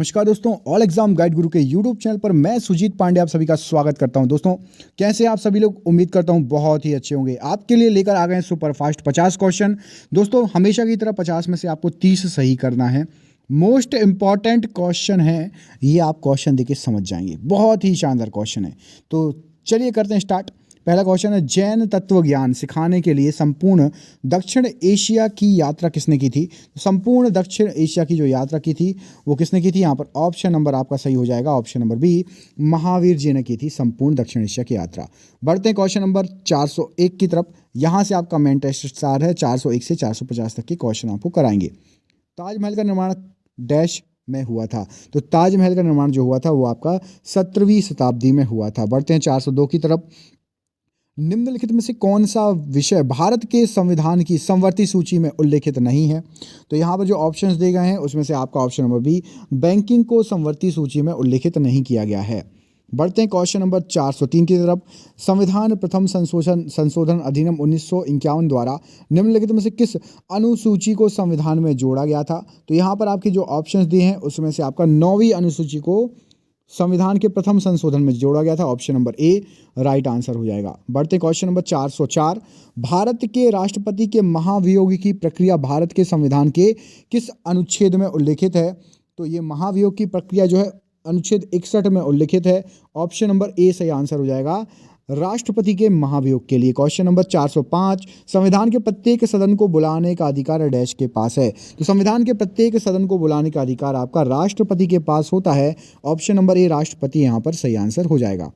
नमस्कार दोस्तों, all exam guide गुरु के यूट्यूब चैनल पर मैं सुजीत पांडे आप सभी का स्वागत करता हूं। दोस्तों, कैसे आप सभी लोग? उम्मीद करता हूं बहुत ही अच्छे होंगे। आपके लिए लेकर आ गए हैं सुपर फास्ट 50 क्वेश्चन। दोस्तों, हमेशा की तरह 50 में से आपको 30 सही करना है। मोस्ट इंपॉर्टेंट क्वेश्चन है, ये आप क्वेश्चन देके समझ जाएंगे। बहुत ही शानदार क्वेश्चन है, तो चलिए करते हैं स्टार्ट। पहला क्वेश्चन है, जैन तत्व ज्ञान सिखाने के लिए संपूर्ण दक्षिण एशिया की यात्रा किसने की थी? संपूर्ण दक्षिण एशिया की जो यात्रा की थी वो किसने की थी? यहाँ पर ऑप्शन नंबर आपका सही हो जाएगा, option number B, Mahavir ji ने की थी संपूर्ण दक्षिण एशिया की यात्रा। बढ़ते हैं क्वेश्चन नंबर 401 की तरफ। यहाँ से आपका मेन टेस्ट स्टार है, 401 से 450 तक के क्वेश्चन आपको कराएंगे। ताजमहल का निर्माण डैश में हुआ था? तो ताजमहल का निर्माण जो हुआ था वो आपका 17वीं शताब्दी में हुआ था। बढ़ते हैं 402 की तरफ। निम्नलिखित में से कौन सा विषय भारत के संविधान की समवर्ती सूची में उल्लेखित नहीं है? तो यहाँ पर जो ऑप्शंस दिए गए हैं उसमें से आपका ऑप्शन नंबर बी, बैंकिंग को समवर्ती सूची में उल्लेखित नहीं किया गया है। बढ़ते हैं क्वेश्चन नंबर 403 की तरफ। संविधान प्रथम संशोधन अधिनियम 1951 द्वारा निम्नलिखित में से किस अनुसूची को संविधान में जोड़ा गया था? तो यहाँ पर आपके जो ऑप्शंस दिए हैं उसमें से आपका 9वीं अनुसूची को संविधान के प्रथम संशोधन में जोड़ा गया था। Option number A right answer हो जाएगा। बढ़ते क्वेश्चन नंबर 404। भारत के राष्ट्रपति के महाभियोग की प्रक्रिया भारत के संविधान के किस अनुच्छेद में उल्लेखित है? तो ये महाभियोग की प्रक्रिया जो है अनुच्छेद 61 में उल्लेखित है। ऑप्शन नंबर ए सही आंसर हो जाएगा राष्ट्रपति के महाभियोग के लिए। Question number 405। संविधान के प्रत्येक सदन को बुलाने का अधिकार डैश के पास है? तो संविधान के प्रत्येक सदन को बुलाने का अधिकार आपका राष्ट्रपति के पास होता है। ऑप्शन नंबर ए राष्ट्रपति यहाँ पर सही आंसर हो जाएगा।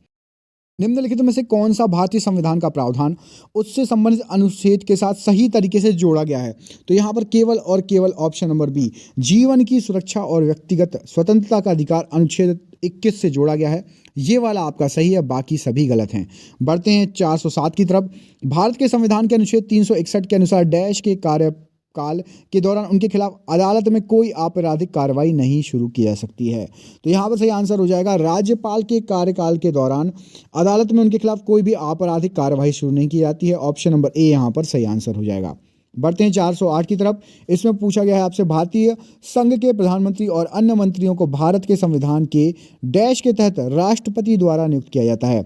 निम्नलिखित में से कौन सा भारतीय संविधान का प्रावधान उससे संबंधित अनुच्छेद के साथ सही तरीके से जोड़ा गया है? तो यहाँ पर केवल और केवल ऑप्शन नंबर बी, जीवन की सुरक्षा और व्यक्तिगत स्वतंत्रता का अधिकार अनुच्छेद 21 से जोड़ा गया है। ये वाला आपका सही है, बाकी सभी गलत हैं। बढ़ते हैं 407 की तरफ। भारत के संविधान के अनुच्छेद 361 के अनुसार डैश के कार्यकाल के दौरान उनके खिलाफ अदालत में कोई आपराधिक कार्रवाई नहीं शुरू की जा सकती है। तो यहाँ पर सही आंसर हो जाएगा राज्यपाल के कार्यकाल के दौरान अदालत में उनके खिलाफ कोई भी आपराधिक कार्रवाई शुरू नहीं की जाती है। ऑप्शन नंबर ए यहाँ पर सही आंसर हो जाएगा। बढ़ते हैं 408 की तरफ। इसमें पूछा गया है आपसे, भारतीय संघ के प्रधानमंत्री और अन्य मंत्रियों को भारत के संविधान के डैश के तहत राष्ट्रपति द्वारा नियुक्त किया जाता है?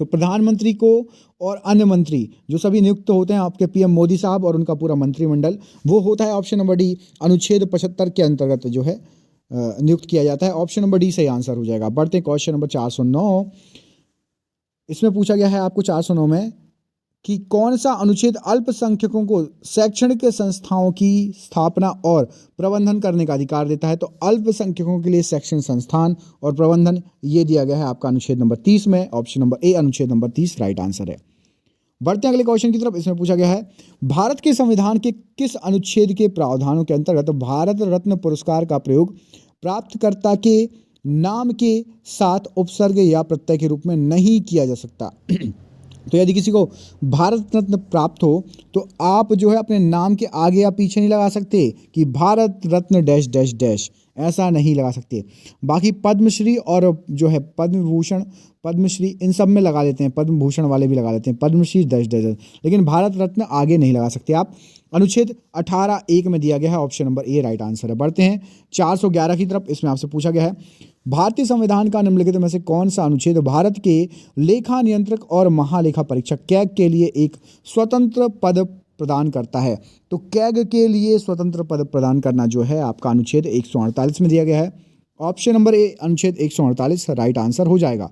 तो प्रधानमंत्री को और अन्य मंत्री जो सभी नियुक्त होते हैं आपके पीएम मोदी साहब और उनका पूरा मंत्रिमंडल, वो होता है ऑप्शन नंबर डी, अनुच्छेद 75 के अंतर्गत जो है नियुक्त किया जाता है। ऑप्शन नंबर डी सही आंसर हो जाएगा। बढ़ते हैं क्वेश्चन नंबर 409। इसमें पूछा गया है आपको 409 में कि कौन सा अनुच्छेद अल्पसंख्यकों को शैक्षणिक संस्थाओं की स्थापना और प्रबंधन करने का अधिकार देता है? तो अल्पसंख्यकों के लिए शैक्षणिक संस्थान और प्रबंधन ये दिया गया है आपका अनुच्छेद नंबर 30 में। ऑप्शन नंबर ए अनुच्छेद नंबर 30 राइट आंसर है। बढ़ते हैं अगले क्वेश्चन की तरफ। इसमें पूछा गया है, भारत के संविधान के किस अनुच्छेद के प्रावधानों के अंतर्गत भारत रत्न पुरस्कार का प्रयोग प्राप्तकर्ता के नाम के साथ उपसर्ग या प्रत्यय के रूप में नहीं किया जा सकता? तो यदि किसी को भारत रत्न प्राप्त हो तो आप जो है अपने नाम के आगे या पीछे नहीं लगा सकते कि Bharat Ratna dash dash dash, ऐसा नहीं लगा सकते। बाकी पद्मश्री और जो है पद्म विभूषण, पद्मश्री इन सब में लगा लेते हैं, पद्म भूषण वाले भी लगा लेते हैं, पद्मश्री डैश डैश डैश, लेकिन भारत रत्न आगे नहीं लगा सकते आप। अनुच्छेद 18(1) में दिया गया है। Option number A right answer है। बढ़ते हैं 411 की तरफ। इसमें आपसे पूछा गया है, भारतीय संविधान का निम्नलिखित में से कौन सा अनुच्छेद भारत के लेखा नियंत्रक और महालेखा परीक्षक कैग के लिए एक स्वतंत्र पद प्रदान करता है? तो कैग के लिए स्वतंत्र पद प्रदान करना जो है आपका अनुच्छेद 148 में दिया गया है। ऑप्शन नंबर ए अनुच्छेद 148 राइट आंसर हो जाएगा।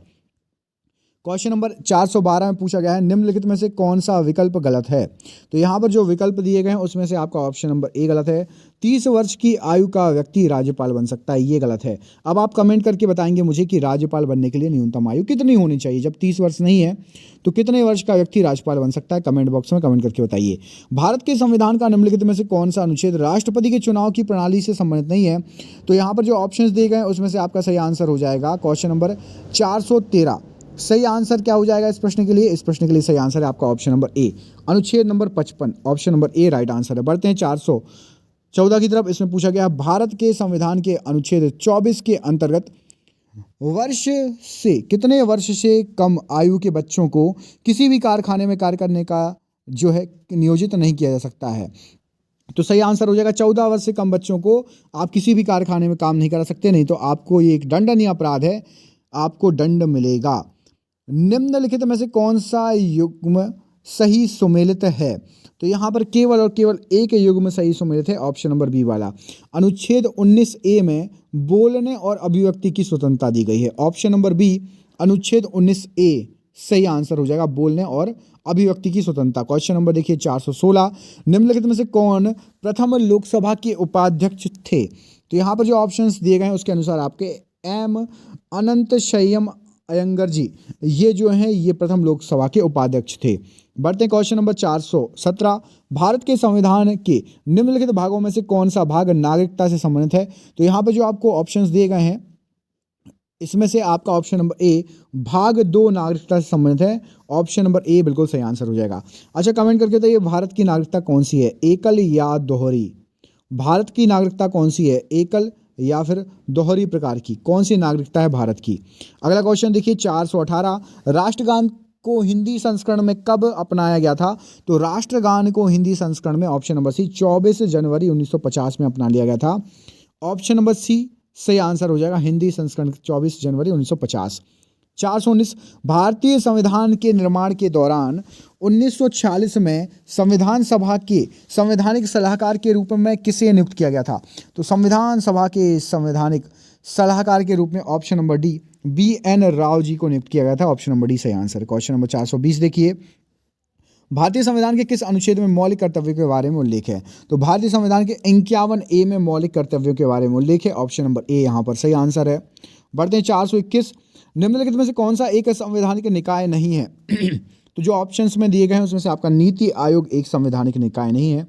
क्वेश्चन नंबर 412 में पूछा गया है, निम्नलिखित में से कौन सा विकल्प गलत है? तो यहाँ पर जो विकल्प दिए गए हैं उसमें से आपका ऑप्शन नंबर ए गलत है। 30 वर्ष की आयु का व्यक्ति राज्यपाल बन सकता है, ये गलत है। अब आप कमेंट करके बताएंगे मुझे कि राज्यपाल बनने के लिए न्यूनतम आयु कितनी होनी चाहिए? जब 30 वर्ष नहीं है तो कितने वर्ष का व्यक्ति राज्यपाल बन सकता है? कमेंट बॉक्स में कमेंट करके बताइए। भारत के संविधान का निम्नलिखित में से कौन सा अनुच्छेद राष्ट्रपति के चुनाव की प्रणाली से संबंधित नहीं है? तो यहाँ पर जो ऑप्शन दिए गए हैं उसमें से आपका सही आंसर हो जाएगा क्वेश्चन नंबर 413। सही आंसर क्या हो जाएगा इस प्रश्न के लिए? इस प्रश्न के लिए सही आंसर है आपका ऑप्शन नंबर ए, अनुच्छेद number 55। Option number A right answer है। बढ़ते हैं 414 की तरफ। इसमें पूछा गया, भारत के संविधान के अनुच्छेद 24 के अंतर्गत कितने वर्ष से कम आयु के बच्चों को किसी भी कारखाने में कार्य करने का जो है नियोजित नहीं किया जा सकता है? तो सही आंसर हो जाएगा 14 वर्ष से कम बच्चों को आप किसी भी कारखाने में काम नहीं करा सकते, नहीं तो आपको ये एक दंडनीय अपराध है, आपको दंड मिलेगा। निम्नलिखित में से कौन सा युग्म सही सुमेलित है? तो यहाँ पर केवल और केवल एक युग्म सही सुमेलित है, ऑप्शन नंबर बी वाला। अनुच्छेद 19A में बोलने और अभिव्यक्ति की स्वतंत्रता दी गई है, ऑप्शन नंबर बी अनुच्छेद 19A सही आंसर हो जाएगा, बोलने और अभिव्यक्ति की स्वतंत्रता। क्वेश्चन नंबर देखिए 416, निम्नलिखित में से कौन प्रथम लोकसभा के उपाध्यक्ष थे? तो यहाँ पर जो ऑप्शंस दिए गए हैं उसके अनुसार आपके एम अनंत शय्यम अयंगर जी, ये जो हैं ये प्रथम लोकसभा के उपाध्यक्ष थे। बढ़ते हैं क्वेश्चन नंबर 417, भारत के संविधान के निम्नलिखित भागों में से कौन सा भाग नागरिकता से संबंधित है? तो यहाँ पर जो आपको ऑप्शंस दिए गए हैं इसमें से आपका ऑप्शन नंबर ए भाग 2 नागरिकता से संबंधित है, ऑप्शन नंबर ए बिल्कुल सही आंसर हो जाएगा। अच्छा, कमेंट करके बताइए भारत की नागरिकता कौन सी है, एकल या दोहरी? भारत की नागरिकता कौन सी है, एकल या फिर दोहरी प्रकार की? कौन सी नागरिकता है भारत की? अगला क्वेश्चन देखिए 418, राष्ट्रगान को हिंदी संस्करण में कब अपनाया गया था? तो राष्ट्रगान को हिंदी संस्करण में ऑप्शन नंबर सी 24 जनवरी 1950 में अपना लिया गया था, ऑप्शन नंबर सी सही आंसर हो जाएगा, हिंदी संस्करण 24 जनवरी 1950। 419, भारतीय संविधान के निर्माण के दौरान 1946 में संविधान सभा के संवैधानिक सलाहकार के रूप में किसे नियुक्त किया गया था? तो संविधान सभा के संवैधानिक सलाहकार के रूप में option number D BN Rao ji को नियुक्त किया गया था, ऑप्शन नंबर डी सही आंसर। क्वेश्चन नंबर 420 देखिए, भारतीय संविधान के किस अनुच्छेद में मौलिक कर्तव्यों के बारे में उल्लेख है? तो भारतीय संविधान के 51A में मौलिक कर्तव्यों के बारे में उल्लेख है, ऑप्शन नंबर ए यहाँ पर सही आंसर है। बढ़ते हैं 421, निम्नलिखित में से कौन सा एक संवैधानिक निकाय नहीं है? तो जो ऑप्शंस में दिए गए हैं उसमें से आपका नीति आयोग एक संवैधानिक निकाय नहीं है,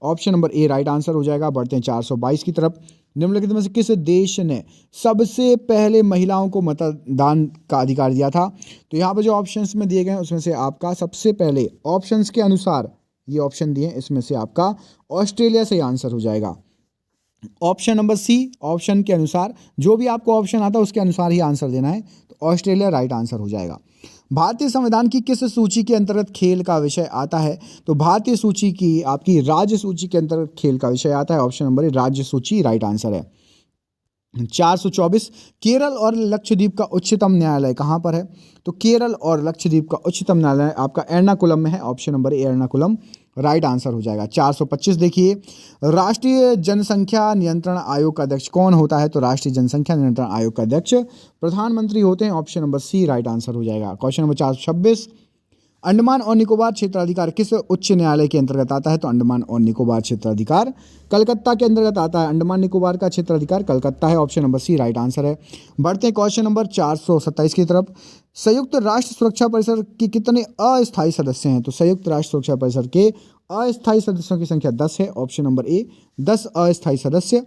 option number A right answer हो जाएगा। बढ़ते हैं 422 की तरफ, निम्नलिखित में से किस देश ने सबसे पहले महिलाओं को मतदान का अधिकार दिया था? तो यहाँ पर जो ऑप्शंस में दिए गए हैं उसमें से आपका सबसे पहले ऑप्शंस के अनुसार ये ऑप्शन दिए हैं, इसमें से आपका ऑस्ट्रेलिया सही आंसर हो जाएगा, ऑप्शन नंबर सी। ऑप्शन के अनुसार जो भी आपको ऑप्शन आता है उसके अनुसार ही आंसर देना है, तो ऑस्ट्रेलिया राइट आंसर हो जाएगा। भारतीय संविधान की किस सूची के अंतर्गत खेल का विषय आता है? तो भारतीय सूची की आपकी राज्य सूची के अंतर्गत खेल का विषय आता है, ऑप्शन नंबर ए राज्य सूची राइट आंसर है। 424, केरल और लक्षद्वीप का उच्चतम न्यायालय कहाँ पर है? तो केरल और लक्षद्वीप का उच्चतम न्यायालय आपका एर्नाकुलम में है, option number A Ernakulam right answer हो जाएगा। 425 देखिए, राष्ट्रीय जनसंख्या नियंत्रण आयोग का अध्यक्ष कौन होता है? तो राष्ट्रीय जनसंख्या नियंत्रण आयोग का अध्यक्ष प्रधानमंत्री होते हैं, option number C right answer हो जाएगा। क्वेश्चन नंबर 426, अंडमान और निकोबार क्षेत्राधिकार किस उच्च न्यायालय के अंतर्गत आता है? तो अंडमान और निकोबार क्षेत्राधिकार कलकत्ता के अंतर्गत आता है, अंडमान निकोबार का क्षेत्राधिकार कलकत्ता है, option number C right answer है। बढ़ते हैं क्वेश्चन नंबर 427 की तरफ, संयुक्त राष्ट्र सुरक्षा परिषद के कितने अस्थायी सदस्य हैं? तो संयुक्त राष्ट्र सुरक्षा परिषद के अस्थायी सदस्यों की संख्या 10 है, ऑप्शन नंबर ए 10 अस्थायी सदस्य।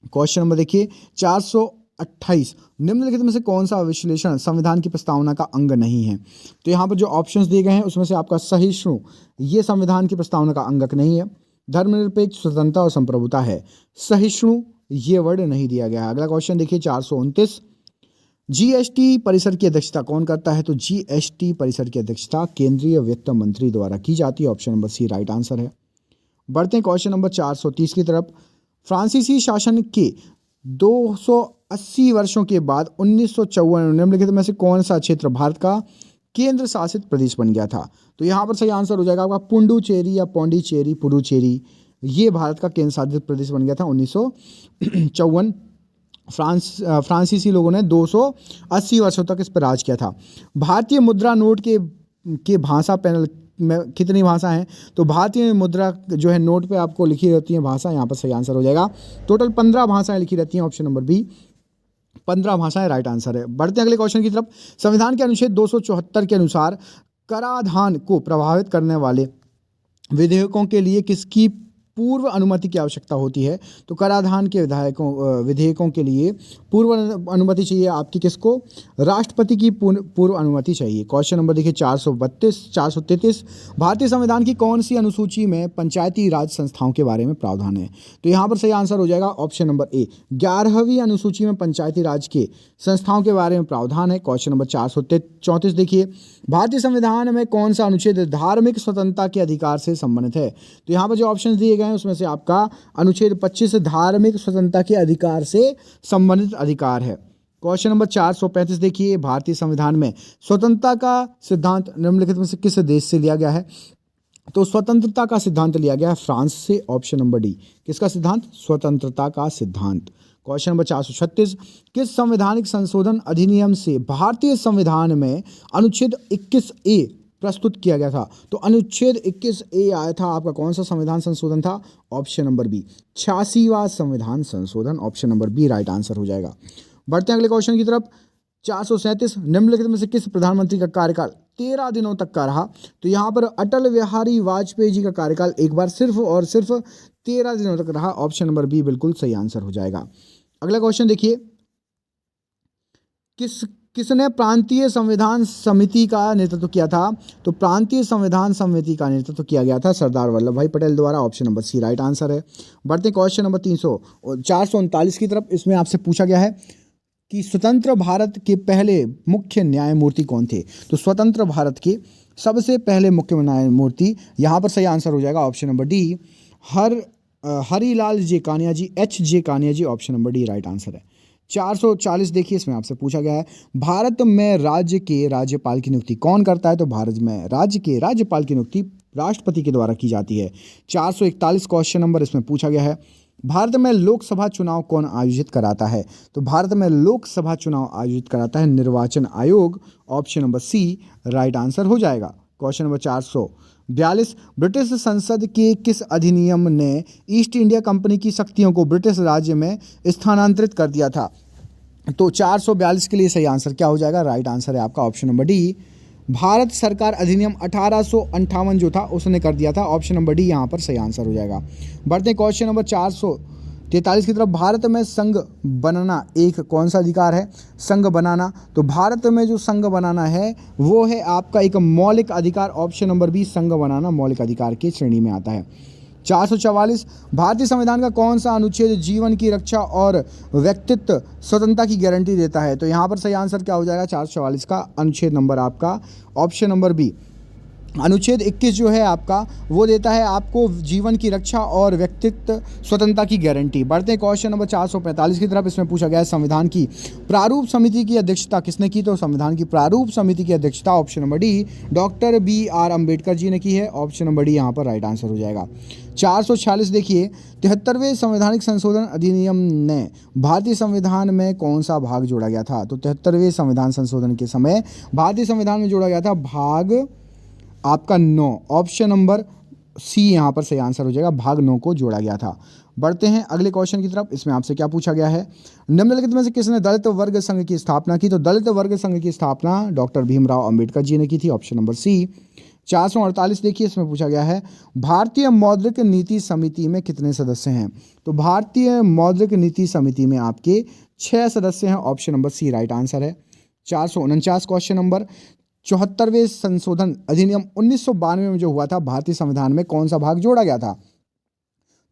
क्वेश्चन नंबर देखिए 428, निम्नलिखित में से कौन सा विश्लेषण संविधान की प्रस्तावना का अंग नहीं है? तो यहाँ पर जो ऑप्शंस दिए गए हैं उसमें से आपका सहिष्णु ये संविधान की प्रस्तावना का अंगक नहीं है, धर्मनिरपेक्ष स्वतंत्रता और संप्रभुता है, सहिष्णु ये वर्ड नहीं दिया गया है। अगला क्वेश्चन देखिए 429, GST परिषद की अध्यक्षता कौन करता है? तो GST परिषद की अध्यक्षता केंद्रीय वित्त मंत्री द्वारा की जाती है, option number C right answer है। बढ़ते हैं क्वेश्चन नंबर 430 की तरफ, फ्रांसीसी शासन के 280 वर्षों के बाद 1954 निम्नलिखित में से कौन सा क्षेत्र भारत का केंद्र शासित प्रदेश बन गया था? तो यहाँ पर सही आंसर हो जाएगा आपका पुडुचेरी या पौंडीचेरी, पुडुचेरी ये भारत का केंद्र शासित प्रदेश बन गया था 1954। फ्रांसीसी लोगों ने 280 वर्षों तक इस पर राज किया था। भारतीय मुद्रा नोट के भाषा पैनल में कितनी भाषा हैं? तो भारतीय मुद्रा जो है नोट पे आपको लिखी रहती है भाषा, यहाँ पर सही आंसर हो जाएगा, टोटल 15 भाषाएं लिखी रहती हैं, ऑप्शन नंबर बी 15 भाषाएं राइट आंसर है। बढ़ते हैं अगले क्वेश्चन की तरफ, संविधान के अनुच्छेद 274 के अनुसार कराधान को प्रभावित करने वाले विधेयकों के लिए किसकी पूर्व अनुमति की आवश्यकता होती है? तो कराधान के विधेयकों के लिए पूर्व अनुमति चाहिए आपकी किसको? राष्ट्रपति की पूर्व अनुमति चाहिए। क्वेश्चन नंबर देखिए 433, भारतीय संविधान की कौन सी अनुसूची में पंचायती राज संस्थाओं के बारे में प्रावधान है? तो यहाँ पर सही आंसर हो जाएगा ऑप्शन नंबर ए 11वीं अनुसूची में पंचायती राज के संस्थाओं के बारे में प्रावधान है। क्वेश्चन नंबर 434 देखिए, भारतीय संविधान में कौन सा अनुच्छेद धार्मिक स्वतंत्रता के अधिकार से संबंधित है? तो यहाँ पर जो ऑप्शन दिए गए हैं उसमें से आपका अनुच्छेद 25 धार्मिक स्वतंत्रता के अधिकार से संबंधित अधिकार है। क्वेश्चन नंबर 435 देखिए, भारतीय संविधान में स्वतंत्रता का सिद्धांत निम्नलिखित में से किस देश से लिया गया है? तो स्वतंत्रता का सिद्धांत लिया गया है फ्रांस से, ऑप्शन नंबर डी। किसका सिद्धांत? स्वतंत्रता का सिद्धांत। क्वेश्चन नंबर 436, किस संवैधानिक संशोधन अधिनियम से भारतीय संविधान में अनुच्छेद 21A प्रस्तुत किया गया था? तो अनुच्छेद 21A आया था आपका, कौन सा संविधान संशोधन था? ऑप्शन नंबर बी, 86वां संविधान संशोधन, option number B right answer हो जाएगा। बढ़ते हैं अगले क्वेश्चन की तरफ। 437, निम्नलिखित में से किस प्रधानमंत्री का कार्यकाल 13 दिनों तक का रहा? तो यहाँ पर अटल बिहारी वाजपेयी जी का कार्यकाल एक बार सिर्फ और सिर्फ 13 दिनों तक रहा, ऑप्शन नंबर बी बिल्कुल सही आंसर हो जाएगा। अगला क्वेश्चन देखिए, किसने प्रांतीय संविधान समिति का नेतृत्व किया था? तो प्रांतीय संविधान समिति का नेतृत्व किया गया था सरदार वल्लभ भाई पटेल द्वारा, option number C right answer है। बढ़ते क्वेश्चन नंबर 439 की तरफ। इसमें आपसे पूछा गया है कि स्वतंत्र भारत के पहले मुख्य न्यायमूर्ति कौन थे? तो स्वतंत्र भारत के सबसे पहले मुख्य न्यायमूर्ति, यहाँ पर सही आंसर हो जाएगा option number D, Harilal J Kania ji, H.J. Kania ji, option number D right answer है। 440 देखिए, इसमें आपसे पूछा गया है भारत में राज्य के राज्यपाल की नियुक्ति कौन करता है? तो भारत में राज्य के राज्यपाल की नियुक्ति राष्ट्रपति के द्वारा की जाती है। 441 क्वेश्चन नंबर, इसमें पूछा गया है भारत में लोकसभा चुनाव कौन आयोजित कराता है? तो भारत में लोकसभा चुनाव आयोजित कराता है निर्वाचन आयोग, option number C right answer हो जाएगा। क्वेश्चन नंबर 442, ब्रिटिश संसद के किस अधिनियम ने ईस्ट इंडिया कंपनी की शक्तियों को ब्रिटिश राज्य में स्थानांतरित कर दिया था? तो 442 के लिए सही आंसर क्या हो जाएगा? राइट आंसर है आपका ऑप्शन नंबर डी, भारत सरकार अधिनियम 1858 जो था उसने कर दिया था, ऑप्शन नंबर डी यहाँ पर सही आंसर हो जाएगा। बढ़ते हैं क्वेश्चन नंबर 443 की तरफ। भारत में संघ बनाना एक कौन सा अधिकार है? संघ बनाना, तो भारत में जो संघ बनाना है वो है आपका एक मौलिक अधिकार, ऑप्शन नंबर बी संघ बनाना मौलिक अधिकार की श्रेणी में आता है। 444, भारतीय संविधान का कौन सा अनुच्छेद जीवन की रक्षा और व्यक्तित्व स्वतंत्रता की गारंटी देता है? तो यहाँ पर सही आंसर क्या हो जाएगा? 444 का अनुच्छेद नंबर आपका ऑप्शन नंबर बी, अनुच्छेद 21 जो है आपका वो देता है आपको जीवन की रक्षा और व्यक्तित्व स्वतंत्रता की गारंटी। बढ़ते हैं क्वेश्चन नंबर 445 की तरफ। इसमें पूछा गया है संविधान की प्रारूप समिति की अध्यक्षता किसने की? तो संविधान की प्रारूप समिति की अध्यक्षता option number D doctor BR Ambedkar ji ने की है, ऑप्शन नंबर डी यहाँ पर राइट आंसर हो जाएगा। 446 देखिए, 73वें संवैधानिक संशोधन अधिनियम ने भारतीय संविधान में कौन सा भाग जोड़ा गया था? तो 73वें संविधान संशोधन के समय भारतीय संविधान में जोड़ा गया था भाग आपका 9, ऑप्शन नंबर सी यहाँ पर सही आंसर हो जाएगा, भाग 9 को जोड़ा गया था। बढ़ते हैं अगले क्वेश्चन की तरफ। इसमें आपसे क्या पूछा गया है, निम्नलिखित में से किसने दलित वर्ग संघ की स्थापना की? तो दलित वर्ग संघ की स्थापना डॉक्टर भीमराव अंबेडकर जी ने की थी, ऑप्शन नंबर सी। 448 देखिए, इसमें पूछा गया है भारतीय मौद्रिक नीति समिति में कितने सदस्य हैं? तो भारतीय मौद्रिक नीति समिति में आपके 6 सदस्य हैं, option number C right answer है। 449 क्वेश्चन नंबर, 74वें संशोधन अधिनियम 1992 में जो हुआ था भारतीय संविधान में कौन सा भाग जोड़ा गया था?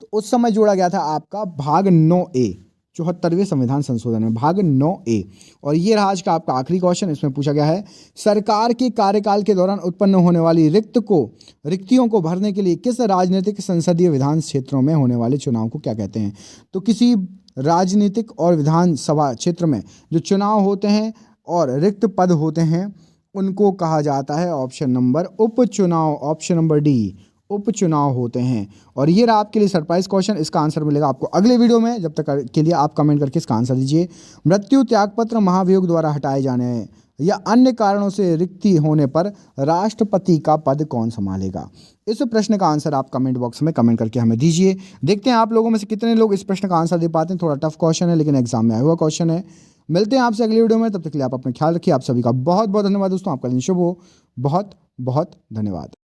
तो उस समय जोड़ा गया था आपका भाग 9A, 74वें संविधान संशोधन में भाग 9A। और ये रहा आज का आपका आखिरी क्वेश्चन। इसमें पूछा गया है सरकार के कार्यकाल के दौरान उत्पन्न होने वाली रिक्तियों को भरने के लिए किस राजनीतिक संसदीय विधान क्षेत्रों में होने वाले चुनाव को क्या कहते हैं? तो किसी राजनीतिक और विधानसभा क्षेत्र में जो चुनाव होते हैं और रिक्त पद होते हैं उनको कहा जाता है ऑप्शन नंबर उपचुनाव, ऑप्शन नंबर डी उपचुनाव होते हैं। और ये रहा आपके लिए सरप्राइज क्वेश्चन, इसका आंसर मिलेगा आपको अगले वीडियो में। जब तक के लिए आप कमेंट करके इसका आंसर दीजिए। मृत्यु, त्यागपत्र, महाभियोग द्वारा हटाए जाने या अन्य कारणों से रिक्ति होने पर राष्ट्रपति का पद कौन संभालेगा? इस प्रश्न का आंसर आप कमेंट बॉक्स में कमेंट करके हमें दीजिए। देखते हैं आप लोगों में से कितने लोग इस प्रश्न का आंसर दे पाते हैं। थोड़ा टफ क्वेश्चन है लेकिन एग्जाम में आया हुआ क्वेश्चन है। मिलते हैं आपसे अगली वीडियो में, तब तक के लिए आप अपना ख्याल रखिए। आप सभी का बहुत बहुत धन्यवाद दोस्तों, आपका दिन शुभ हो। बहुत बहुत धन्यवाद।